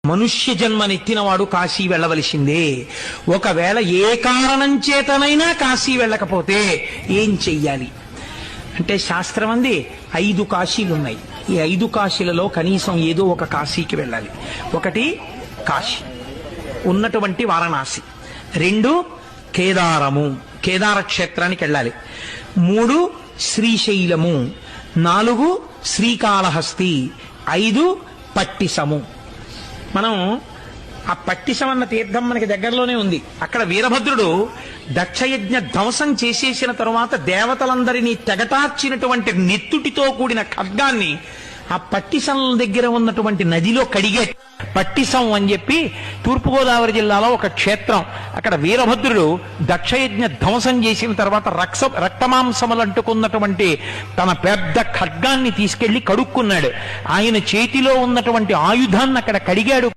మనుష్య జన్మనెత్తినవాడు కాశీ వెళ్ళవలసిందే. ఒకవేళ ఏ కారణం చేతనైనా కాశీ వెళ్ళకపోతే ఏం చెయ్యాలి అంటే శాస్త్రం అంది 5 కాశీలు ఉన్నాయి. ఈ 5 కాశీలలో కనీసం ఏదో ఒక కాశీకి వెళ్ళాలి. ఒకటి కాశీ ఉన్నటువంటి వారణాసి, 2 కేదారము కేదార క్షేత్రానికి వెళ్ళాలి, 3 శ్రీశైలము, 4 శ్రీకాళహస్తి, 5 పట్టిసము. మనం ఆ పట్టిసం అన్న తీర్థం మనకి దగ్గరలోనే ఉంది. అక్కడ వీరభద్రుడు దక్షయజ్ఞ ధ్వంసం చేసేసిన తరువాత దేవతలందరినీ తెగటార్చినటువంటి నెత్తుటితో కూడిన ఖడ్గాన్ని ఆ పట్టిసం దగ్గర ఉన్నటువంటి నదిలో కడిగే పట్టిసం అని చెప్పి తూర్పుగోదావరి జిల్లాలో ఒక క్షేత్రం. అక్కడ వీరభద్రుడు దక్షయజ్ఞ ధ్వంసం చేసిన తర్వాత రక్తమాంసములు అంటుకున్నటువంటి తన పెద్ద ఖడ్గాన్ని తీసుకెళ్లి కడుక్కున్నాడు. ఆయన చేతిలో ఉన్నటువంటి ఆయుధాన్ని అక్కడ కడిగాడు.